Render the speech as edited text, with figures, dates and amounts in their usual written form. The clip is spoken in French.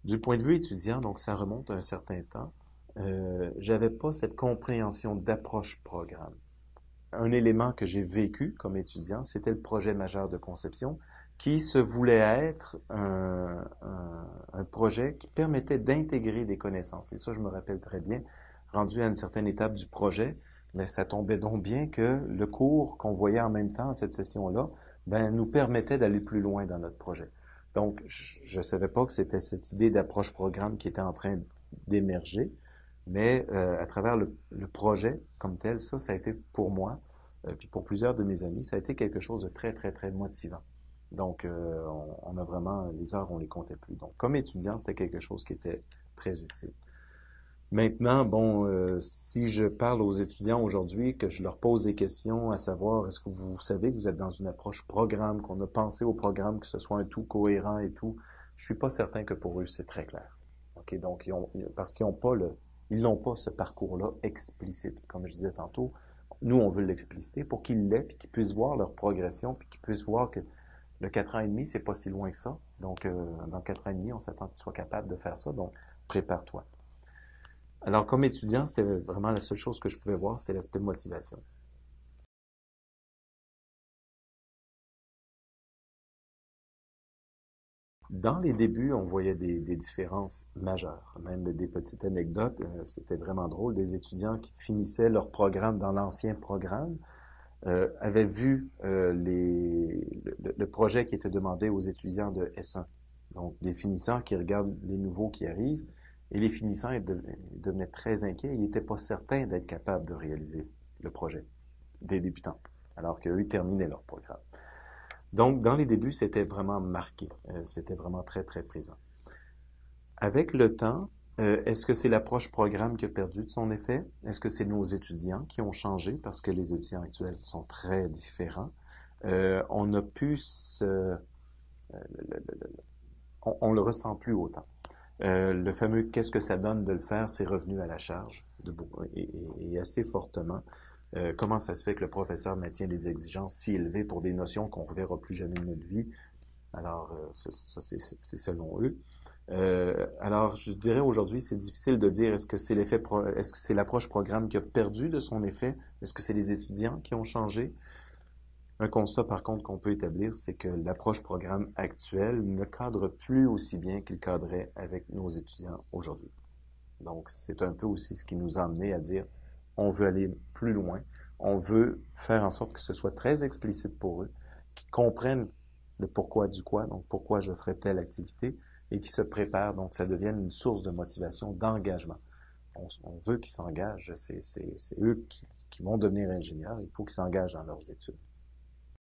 Du point de vue étudiant, donc ça remonte à un certain temps, j'avais pas cette compréhension d'approche programme. Un élément que j'ai vécu comme étudiant, c'était le projet majeur de conception qui se voulait être un projet qui permettait d'intégrer des connaissances. Et ça, je me rappelle très bien, rendu à une certaine étape du projet, mais ça tombait donc bien que le cours qu'on voyait en même temps à cette session-là, ben, nous permettait d'aller plus loin dans notre projet. Donc, je ne savais pas que c'était cette idée d'approche programme qui était en train d'émerger, mais à travers le projet comme tel, ça a été pour moi, puis pour plusieurs de mes amis, ça a été quelque chose de très, très, très motivant. Donc, on a vraiment, les heures, on les comptait plus. Donc, comme étudiant, c'était quelque chose qui était très utile. Maintenant, bon, si je parle aux étudiants aujourd'hui, que je leur pose des questions à savoir, est-ce que vous savez que vous êtes dans une approche programme, qu'on a pensé au programme, que ce soit un tout cohérent et tout, je suis pas certain que pour eux, c'est très clair. OK, donc, parce qu'ils n'ont pas ils n'ont pas ce parcours-là explicite. Comme je disais tantôt, nous, on veut l'expliciter pour qu'ils l'aient, puis qu'ils puissent voir leur progression, puis qu'ils puissent voir que le 4 ans et demi, c'est pas si loin que ça. Donc, dans 4 ans et demi, on s'attend que tu sois capable de faire ça. Donc, prépare-toi. Alors, comme étudiant, c'était vraiment la seule chose que je pouvais voir, c'était l'aspect de motivation. Dans les débuts, on voyait des différences majeures, même des petites anecdotes. C'était vraiment drôle. Des étudiants qui finissaient leur programme dans l'ancien programme avaient vu le projet qui était demandé aux étudiants de S1. Donc, des finissants qui regardent les nouveaux qui arrivent, et les finissants ils devenaient très inquiets. Ils n'étaient pas certains d'être capables de réaliser le projet des débutants, alors qu'eux, ils terminaient leur programme. Donc, dans les débuts, c'était vraiment marqué. C'était vraiment très, très présent. Avec le temps, est-ce que c'est l'approche programme qui a perdu de son effet? Est-ce que c'est nos étudiants qui ont changé parce que les étudiants actuels sont très différents? On a pu on le ressent plus autant. Le fameux qu'est-ce que ça donne de le faire, c'est revenu à la charge et assez fortement. Comment ça se fait que le professeur maintient des exigences si élevées pour des notions qu'on ne verra plus jamais de notre vie? Alors, ça c'est selon eux. Alors, je dirais aujourd'hui, c'est difficile de dire est-ce que c'est est-ce que c'est l'approche programme qui a perdu de son effet? Est-ce que c'est les étudiants qui ont changé? Un constat, par contre, qu'on peut établir, c'est que l'approche programme actuelle ne cadre plus aussi bien qu'il cadrait avec nos étudiants aujourd'hui. Donc, c'est un peu aussi ce qui nous a amené à dire, on veut aller plus loin, on veut faire en sorte que ce soit très explicite pour eux, qu'ils comprennent le pourquoi du quoi, donc pourquoi je ferai telle activité, et qu'ils se préparent, donc ça devienne une source de motivation, d'engagement. On veut qu'ils s'engagent, c'est eux qui vont devenir ingénieurs, il faut qu'ils s'engagent dans leurs études.